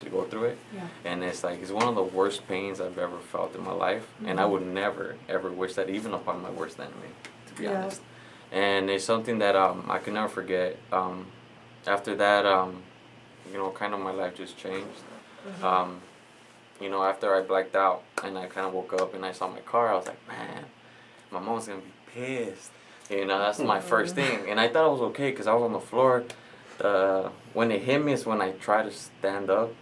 to go through it. Yeah. And it's like, it's one of the worst pains I've ever felt in my life. And I would never, ever wish that even upon my worst enemy, to be honest. And it's something that I can never forget. After that, kind of my life just changed. After I blacked out and I kind of woke up and I saw my car, I was like, man, my mom's going to be pissed. That's my first thing. And I thought I was okay because I was on the floor. When it hit me is when I tried to stand up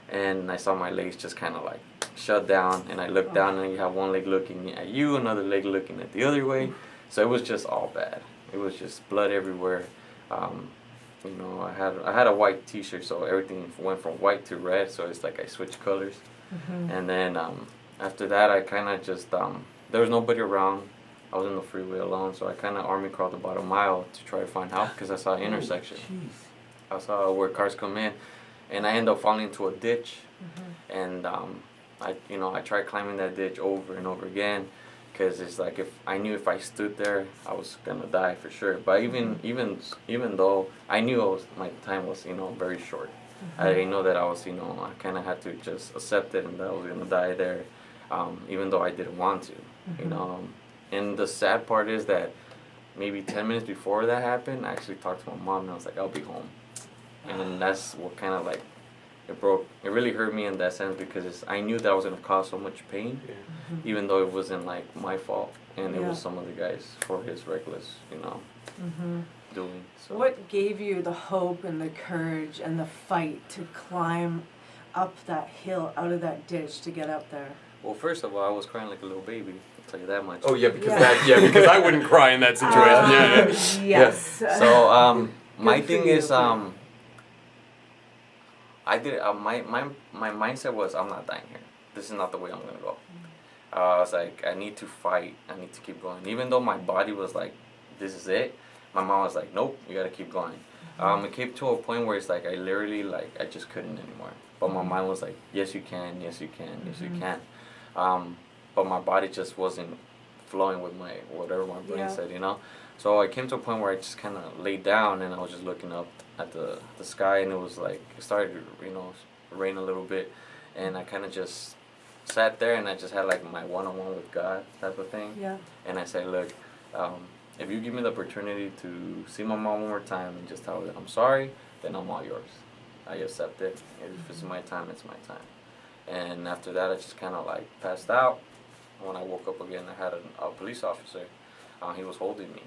and I saw my legs just kind of like shut down, and I looked down and you have one leg looking at you, another leg looking at the other way. So it was just all bad. It was just blood everywhere. I had a white t-shirt, so everything went from white to red, so it's like I switched colors. And then after that, I kind of just, there was nobody around. I was in the freeway alone, so I kind of army crawled about a mile to try to find help because I saw an intersection. I saw where cars come in, and I ended up falling into a ditch. And I tried climbing that ditch over and over again because it's like if I stood there, I was gonna die for sure. But even though I knew my time was very short, I didn't know that I was I kind of had to just accept it and that I was gonna die there, even though I didn't want to. And the sad part is that maybe 10 minutes before that happened, I actually talked to my mom and I was like, I'll be home. And then that's what kind of like, it really hurt me in that sense because I knew that I was going to cause so much pain, even though it wasn't like my fault. And it was some other guys for his reckless, doing. So. What gave you the hope and the courage and the fight to climb up that hill out of that ditch to get up there? Well, first of all, I was crying like a little baby. I'll tell you that much. Oh yeah, because I wouldn't cry in that situation. Yes. So my thing is I did my mindset was I'm not dying here. This is not the way I'm gonna go. I was like, I need to fight. I need to keep going. Even though my body was like, this is it. My mom was like, nope, you gotta keep going. It came to a point where it's like I literally I just couldn't anymore. But my mind was like, yes you can, yes you can, yes you can. But my body just wasn't flowing with whatever my brain said, So I came to a point where I just kind of laid down and I was just looking up at the sky, and it was like, it started to rain a little bit, and I kind of just sat there and I just had like my one-on-one with God type of thing. Yeah. And I said, look, if you give me the opportunity to see my mom one more time and just tell her that I'm sorry, then I'm all yours. I accept it. If it's my time, it's my time. And after that, I just kind of like passed out. When I woke up again, I had a police officer. He was holding me.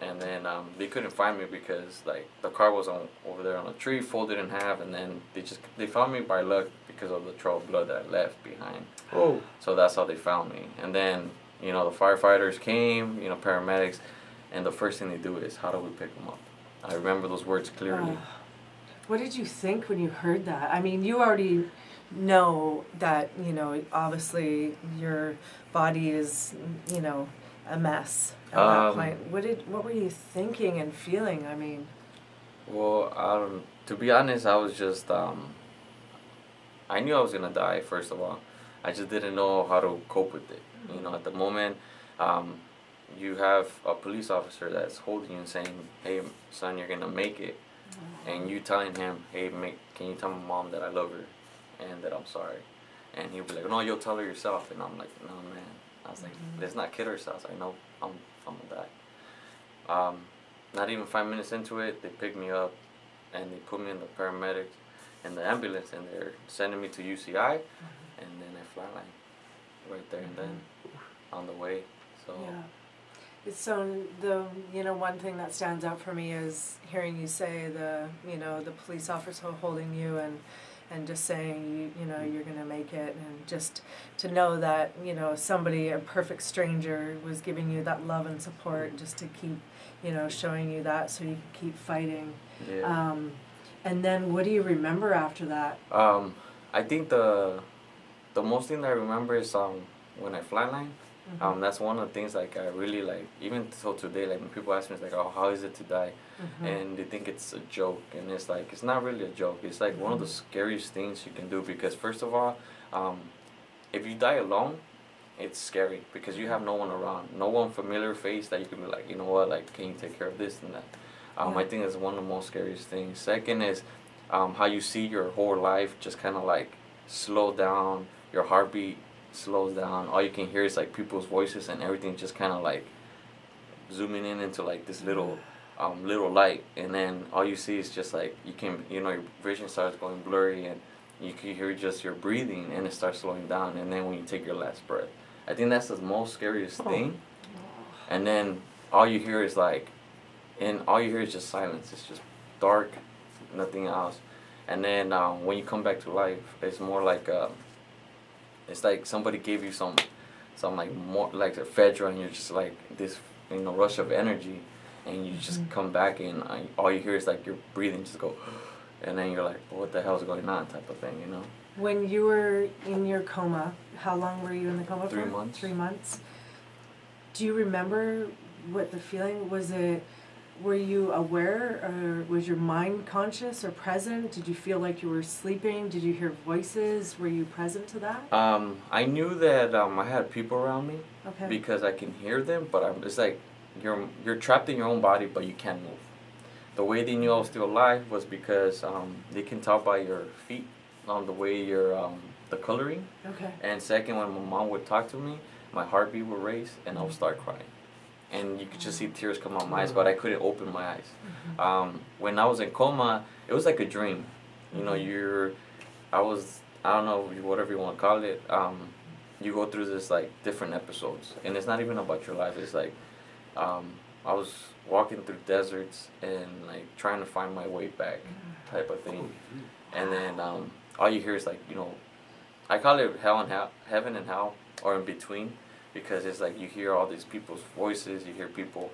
And then they couldn't find me because like the car was over there on a tree, folded in half, and then they found me by luck because of the trail of blood that I left behind. Oh. So that's how they found me. And then the firefighters came, paramedics, and the first thing they do is, how do we pick them up? I remember those words clearly. What did you think when you heard that? I mean, you already know that, obviously your body is, a mess at that point. What were you thinking and feeling? I mean. Well, to be honest, I was just, I knew I was going to die, first of all. I just didn't know how to cope with it. At the moment, you have a police officer that's holding you and saying, hey, son, you're going to make it. And you telling him, hey, can you tell my mom that I love her and that I'm sorry? And he'll be like, no, you'll tell her yourself. And I'm like, no, man. I was like, let's not kid ourselves. I know I'm going to die. Not even 5 minutes into it, they picked me up and they put me in the paramedics and the ambulance, and they're sending me to UCI. And then I flatline right there and then on the way. So. Yeah. So the one thing that stands out for me is hearing you say the police officer holding you and just saying you're gonna make it, and just to know that somebody, a perfect stranger, was giving you that love and support just to keep showing you that so you can keep fighting. Yeah. And then what do you remember after that? I think the most thing that I remember is when I flatline. That's one of the things like I really like, even till today, like when people ask me, it's like, oh, how is it to die? And they think it's a joke, and it's like, it's not really a joke. It's like one of the scariest things you can do, because first of all, if you die alone, it's scary because you have no one around, no one familiar face that you can be like, you know what, like, can you take care of this and that? I think it's one of the most scariest things. Second is, how you see your whole life just kind of like slow down. Your heartbeat slows down. All you can hear is like people's voices and everything just kind of like zooming in into like this little light, and then all you see is just like your vision starts going blurry, and you can hear just your breathing, and it starts slowing down, and then when you take your last breath, I think that's the most scariest thing. And then all you hear is just silence. It's just dark, nothing else. And then when you come back to life, it's more like it's like somebody gave you some like more like a Fedra, and you're just like this rush of energy, and you just come back, and all you hear is like your breathing just go, and then you're like, well, what the hell's going on, type of thing, When you were in your coma, how long were you in the coma for? 3 months. 3 months. Do you remember what the feeling was? Were you aware, or was your mind conscious or present? Did you feel like you were sleeping? Did you hear voices? Were you present to that? I knew that I had people around me, Okay. because I can hear them, but it's like you're trapped in your own body, but you can't move. The way they knew I was still alive was because they can tell by your feet, the way the coloring. Okay. And second, when my mom would talk to me, my heartbeat would race, and I would start crying. And you could just see tears come out my eyes, but I couldn't open my eyes. When I was in coma, it was like a dream. I don't know, whatever you want to call it. You go through this like different episodes, and it's not even about your life. It's like I was walking through deserts and like trying to find my way back, type of thing. And then all you hear is like, I call it heaven and hell, or in between, because it's like you hear all these people's voices, you hear people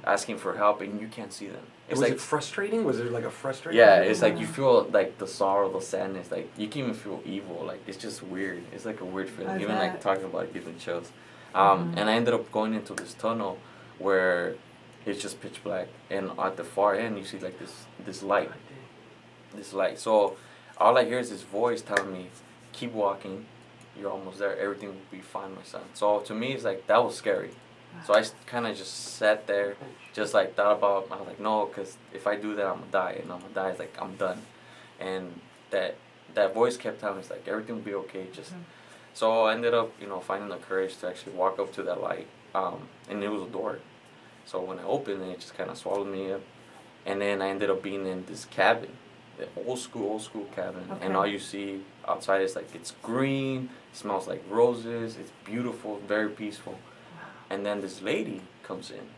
asking for help, and you can't see them. Was it frustrating? Was it like a frustrating? Yeah, it's like you feel like the sorrow, the sadness, like you can even feel evil. Like it's just weird. It's like a weird feeling. Even like talking about it gives me chills. And I ended up going into this tunnel where it's just pitch black, and at the far end you see like this light. So all I hear is this voice telling me, keep walking, you're almost there, everything will be fine, my son. So to me, it's like, that was scary. So I kind of just sat there, just like thought about, I was like, no, because if I do that, I'm going to die. And I'm going to die, it's like, I'm done. And that voice kept telling me, it's like, everything will be okay. So I ended up, finding the courage to actually walk up to that light. And it was a door. So when I opened it, it just kind of swallowed me up. And then I ended up being in this cabin, the old school cabin. Okay. And all you see outside is like, it's green, it smells like roses, it's beautiful, very peaceful. Wow. And then this lady comes in.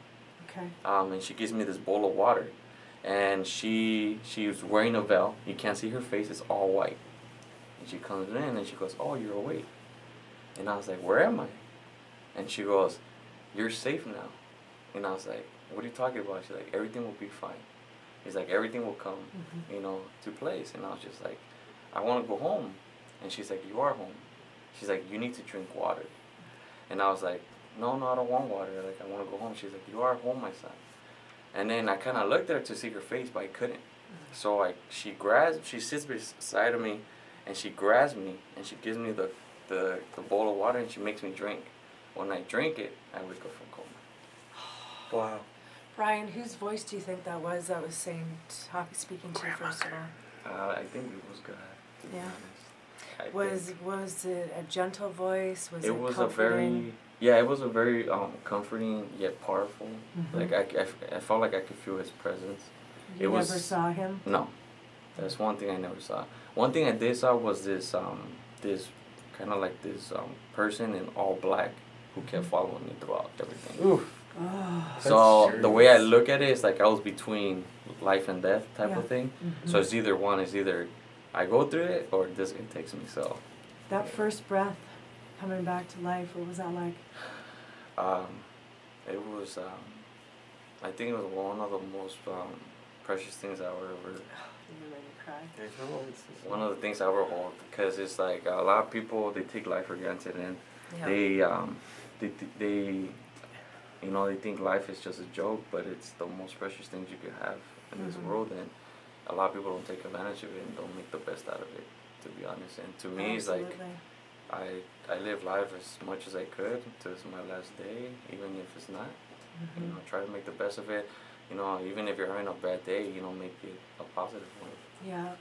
Okay. And she gives me this bowl of water. And she was wearing a veil. You can't see her face, it's all white. And she comes in and she goes, oh, you're awake. And I was like, where am I? And she goes, you're safe now. And I was like, what are you talking about? She's like, everything will be fine. He's like, everything will come, to place. And I was just like, I want to go home. And she's like, you are home. She's like, you need to drink water. And I was like, no, I don't want water. Like, I want to go home. She's like, you are home, my son. And then I kind of looked at her to see her face, but I couldn't. So she sits beside of me, and she grabs me, and she gives me the bowl of water, and she makes me drink. When I drink it, I wake up from coma. Wow. Bryan, whose voice do you think that was speaking to you first of all? I think it was God. Yeah. Was it a gentle voice? Was it was comforting? it was a very comforting yet powerful. Like I felt like I could feel his presence. You never saw him? No, that's one thing I never saw. One thing I did saw was this kind of like this person in all black who kept following me throughout everything. Oof. Oh, so the way I look at it is like I was between life and death type of thing. So it's either one. It's either I go through it or this it takes me. So that first breath coming back to life, what was that like? It was. I think it was one of the most precious things I ever. You made me cry. One of the things I ever hold, because it's like a lot of people, they take life for granted, and they they think life is just a joke, but it's the most precious things you could have in this world, and a lot of people don't take advantage of it and don't make the best out of it, to be honest. And to me, it's like I live life as much as I could till it's my last day, even if it's not. Try to make the best of it. Even if you're having a bad day, make it a positive one. Yeah.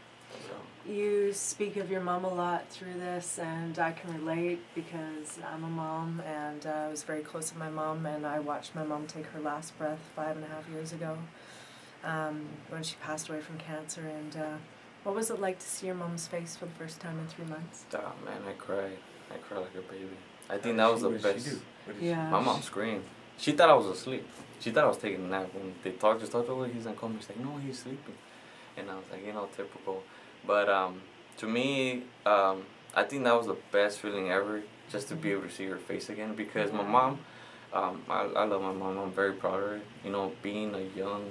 So. You speak of your mom a lot through this, and I can relate because I'm a mom, and I was very close to my mom, and I watched my mom take her last breath 5.5 years ago, when she passed away from cancer. And what was it like to see your mom's face for the first time in 3 months? Oh man, I cried like a baby. I think that was the best. Yeah. My mom screamed. She thought I was asleep. She thought I was taking a nap. When they just talked, oh, he's not coming. She's like, no, he's sleeping. And I was like, typical. But to me, I think that was the best feeling ever, just to be able to see her face again. Because my mom, I love my mom. I'm very proud of her. Being a young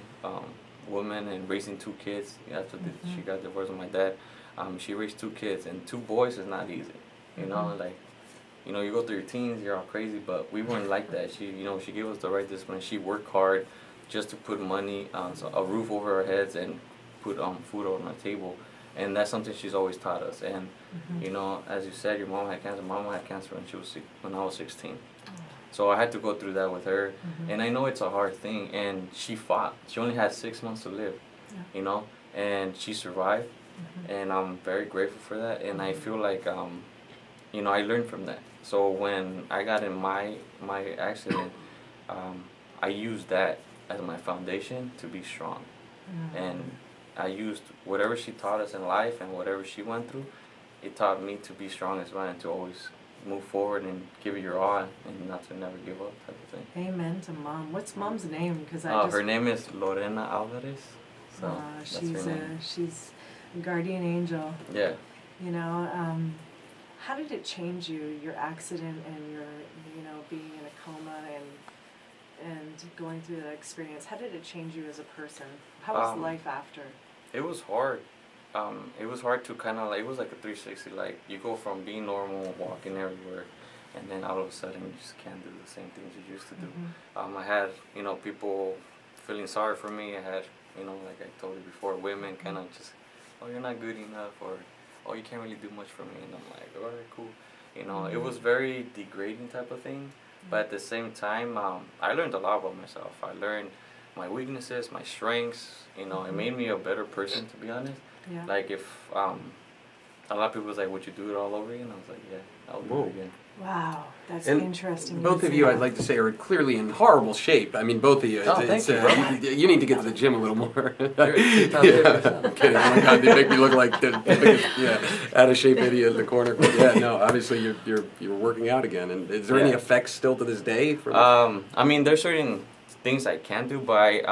woman and raising 2 kids after she got divorced with my dad, she raised 2 kids, and 2 boys is not easy. You go through your teens, you're all crazy, but we weren't like that. She gave us the right discipline. She worked hard just to put money, a roof over our heads, and put food on our table. And that's something she's always taught us. And as you said, your mom had cancer. My mom had cancer when I was 16. So I had to go through that with her. And I know it's a hard thing. And she fought. She only had 6 months to live. And she survived. And I'm very grateful for that. And I feel like I learned from that. So when I got in my accident, I used that as my foundation to be strong. And I used whatever she taught us in life and whatever she went through, it taught me to be strong as well and to always move forward and give it your all and not to never give up type of thing. Amen to Mom. What's Mom's name? Because her name is Lorena Alvarez. So she's a guardian angel. Yeah. How did it change you, your accident and your, being in a coma and going through that experience? How did it change you as a person? How was life after? It was hard. It was hard to kind of it was like a 360. Like you go from being normal, walking everywhere, and then all of a sudden you just can't do the same things you used to do. I had people feeling sorry for me. I had like I told you before, women kind of just, oh, you're not good enough, or oh, you can't really do much for me. And I'm like, all right, cool. It was very degrading type of thing. But at the same time, I learned a lot about myself. I learned my weaknesses, my strengths. It made me a better person, to be honest. Yeah. Like if a lot of people was like, would you do it all over again? I was like, yeah, I'll do it again. Wow, that's and interesting. Both of you, I'd like to say, are clearly in horrible shape. I mean, both of you. Thank you, bro. You need to get to the gym a little more. I'm kidding. Oh my God, they make me look like the biggest, out of shape idiot in the corner. But yeah, no, obviously you're working out again. And is there any effects still to this day? I mean, there's certain things I can do, but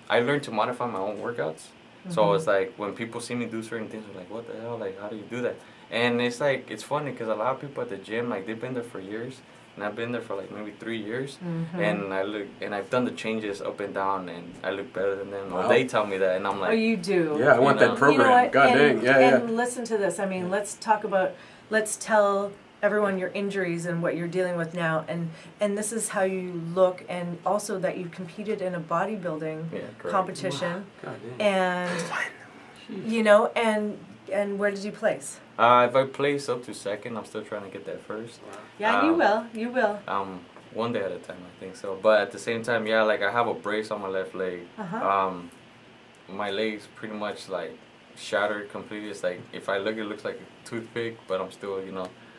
I learned to modify my own workouts. So it's like when people see me do certain things, they're like, what the hell? Like, how do you do that? And it's like, it's funny because a lot of people at the gym, like, they've been there for years. And I've been there for like maybe 3 years. And I've done the changes up and down, and I look better than them. Wow. They tell me that, and I'm like, oh, you do. Yeah, I want that program. God dang. And listen to this. I mean, let's tell everyone your injuries and what you're dealing with now, and this is how you look, and also that you competed in a bodybuilding competition. Wow. And where did you place? If I place up to second, I'm still trying to get that first. Yeah, you will. One day at a time, I think so. But at the same time, yeah, like I have a brace on my left leg. My leg's pretty much like shattered completely. It's like if I look, it looks like a toothpick, but I'm still,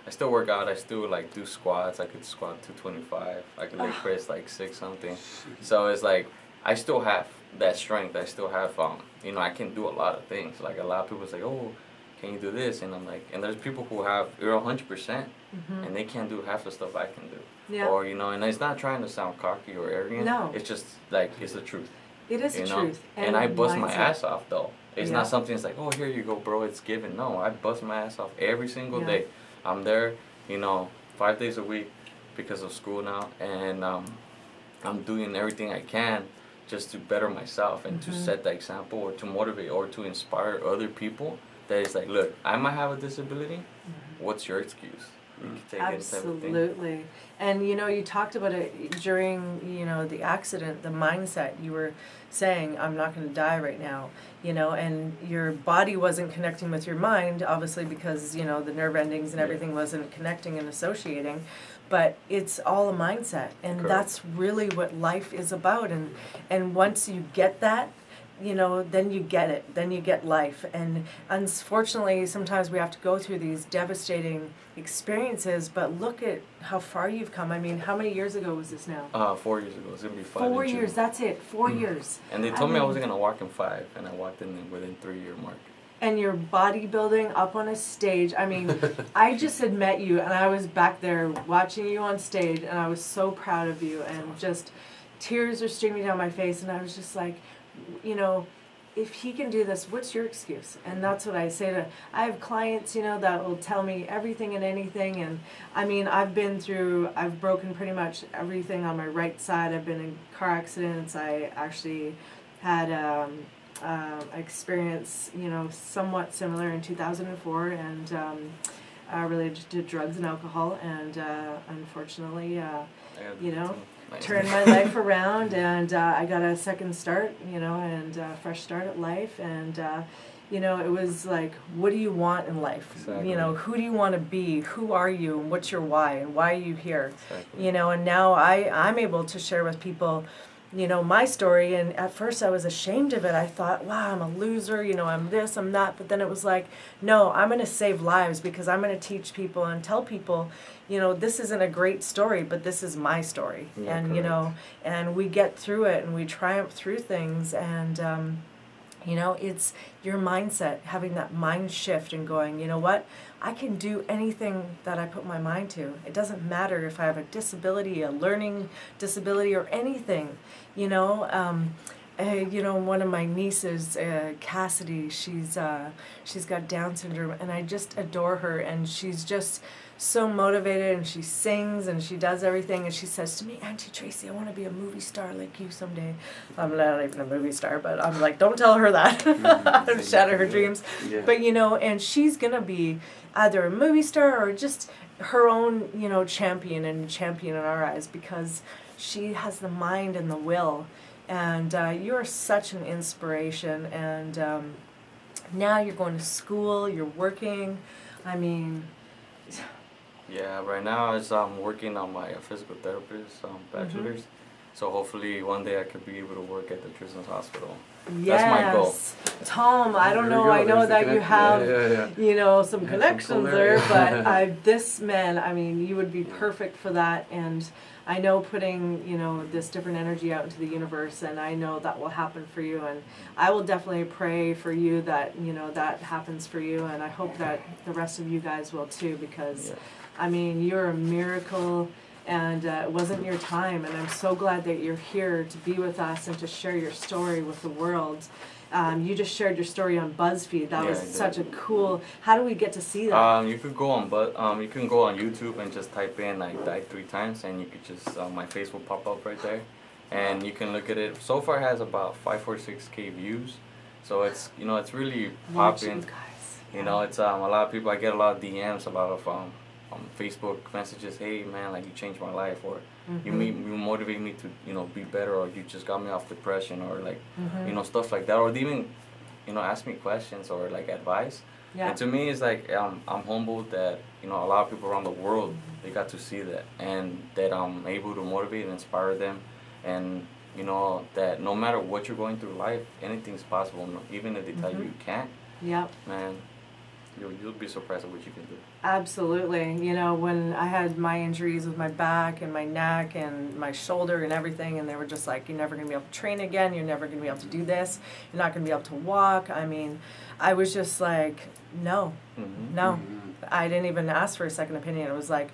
I still work out. I still like do squats. I could squat 225. I could leg press like 6 something. So it's like I still have that strength. I still have I can do a lot of things. Like a lot of people say, oh, can you do this? And I'm like, and there's people who have 100% and they can't do half the stuff I can do. Yeah. Or and it's not trying to sound cocky or arrogant. No. It's just like it's the truth. It is the truth. And I bust my mindset. ass off though. It's not something that's like, oh, here you go, bro. It's given. No, I bust my ass off every single day. I'm there, 5 days a week because of school now, and I'm doing everything I can just to better myself and to set the example or to motivate or to inspire other people that is like, look, I might have a disability. What's your excuse? You can take Absolutely. And you talked about it during the accident, the mindset. You were saying, I'm not going to die right now, and your body wasn't connecting with your mind, obviously, because the nerve endings and everything wasn't connecting and associating. But it's all a mindset, and that's really what life is about. And once you get that, you know, then you get it. Then you get life. And unfortunately, sometimes we have to go through these devastating experiences, but look at how far you've come. I mean, how many years ago was this now? 4 years ago. It's going to be 5 4 in June. years, that's it, 4 years. And they told me I wasn't going to walk in 5, and I walked in within 3-year mark. And you're bodybuilding up on a stage. I mean, I just had met you, and I was back there watching you on stage, and I was so proud of you, and just tears were streaming down my face, and I was just like, you know, if he can do this, what's your excuse? And that's what I say to, I have clients, you know, that will tell me everything and anything, and I mean, I've broken pretty much everything on my right side. I've been in car accidents. I actually had experience, you know, somewhat similar in 2004, and related to drugs and alcohol, and unfortunately, you know, turned my life around, and I got a second start, you know, and a fresh start at life, and you know, it was like, what do you want in life? Exactly. You know, who do you want to be? Who are you? And what's your why? And why are you here? Exactly. You know, and now I'm able to share with people, you know, my story, and at first I was ashamed of it. I thought, wow, I'm a loser, you know, I'm this, I'm that, but then it was like, no, I'm going to save lives, because I'm going to teach people and tell people, you know, this isn't a great story, but this is my story. Yeah, and, correct. you know, and we get through it, and we triumph through things, and, you know, it's your mindset, having that mind shift and going, you know what, I can do anything that I put my mind to. It doesn't matter if I have a disability, a learning disability, or anything, you know. You know, one of my nieces, Cassidy, she's got Down syndrome, and I just adore her, and she's just so motivated, and she sings, and she does everything, and she says to me, Auntie Traci, I want to be a movie star like you someday. I'm not even a movie star, but I'm like, don't tell her that. Shatter her dreams. Yeah. But, you know, and she's going to be either a movie star or just her own, you know, champion in our eyes, because she has the mind and the will. And you're such an inspiration, and now you're going to school, you're working. I mean... Yeah, right now I'm working on my physical therapist bachelor's. Mm-hmm. So hopefully one day I could be able to work at the Children's Hospital. Yes. That's my goal. Tom, I don't There you know, go. I know There's the that you connection. have, Yeah. you know, some Yeah, connections some pull there, there. but this man, I mean, you would be perfect for that, and I know putting, you know, this different energy out into the universe, and I know that will happen for you, and I will definitely pray for you that, you know, that happens for you, and I hope that the rest of you guys will too, because, Yeah. I mean, you're a miracle, and it wasn't your time, and I'm so glad that you're here to be with us and to share your story with the world. You just shared your story on BuzzFeed. That Yeah, was I did. such a cool. How do we get to see that? You could go on YouTube and just type in I died 3 times, and you could just my face will pop up right there, and you can look at it. So far, it has about 546K views, so it's, you know, it's really Watch you popping. guys. You know, it's a lot of people. I get a lot of DMs, a lot of Facebook messages. Hey man, like, you changed my life, or you motivate me to, you know, be better, or you just got me off depression, or like, you know, stuff like that, or they even, you know, ask me questions or like advice. Yeah. And to me, it's like I'm humbled that, you know, a lot of people around the world, they got to see that, and that I'm able to motivate and inspire them, and, you know, that no matter what you're going through life, anything's possible. Even if they tell you can't, Yep. man, you'll be surprised at what you can do. Absolutely. You know, when I had my injuries with my back and my neck and my shoulder and everything, and they were just like, you're never going to be able to train again, you're never going to be able to do this, you're not going to be able to walk. I mean, I was just like, no, no. I didn't even ask for a second opinion. It was like,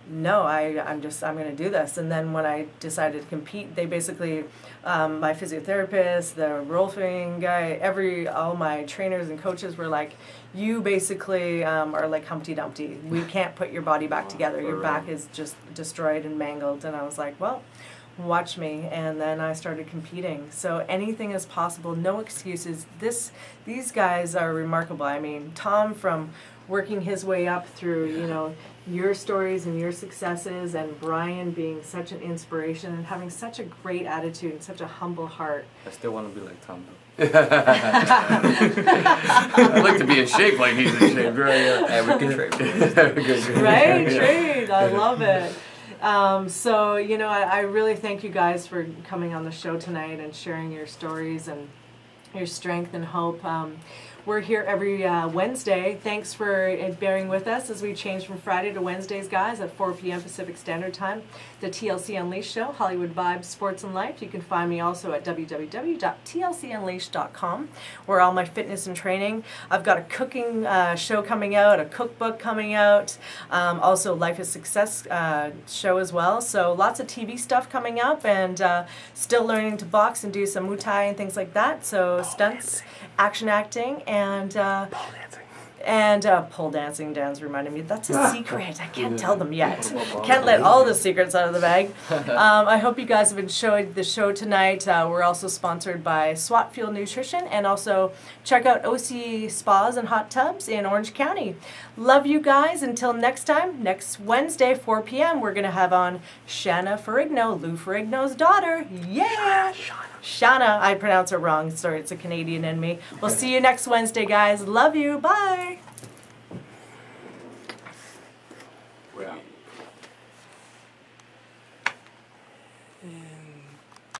no, I'm going to do this. And then when I decided to compete, they basically, my physiotherapist, the rolfing guy, all my trainers and coaches were like, you basically are like Humpty Dumpty. We can't put your body back together. Your back is just destroyed and mangled. And I was like, well, watch me. And then I started competing. So anything is possible. No excuses. These guys are remarkable. I mean, Tom, from working his way up through, you know, your stories and your successes, and Bryan being such an inspiration and having such a great attitude and such a humble heart. I still want to be like Tom, though. I'd like to be in shape like he's in shape. Right? Yeah, we can trade. Right? Trade. I love it. So, you know, I really thank you guys for coming on the show tonight and sharing your stories, and your strength and hope. We're here every Wednesday. Thanks for bearing with us as we change from Friday to Wednesdays, guys, at 4 p.m. Pacific Standard Time. The TLC Unleashed Show, Hollywood Vibes, Sports and Life. You can find me also at www.tlcunleashed.com, where all my fitness and training. I've got a cooking show coming out, a cookbook coming out, also Life is Success show as well. So lots of TV stuff coming up, and still learning to box and do some Muay Thai and things like that. So stunts, action acting, and pole dancing. Dan's reminded me that's a secret. I can't tell them yet. Can't let all the secrets out of the bag. I hope you guys have enjoyed the show tonight. We're also sponsored by SWAT Fuel Nutrition, and also check out OC Spas and Hot Tubs in Orange County. Love you guys. Until next time, next Wednesday, 4 p.m., we're going to have on Shanna Ferrigno, Lou Ferrigno's daughter. Yeah! Shauna, I pronounce it wrong. Sorry, it's a Canadian in me. We'll see you next Wednesday, guys. Love you. Bye. Yeah. Yeah.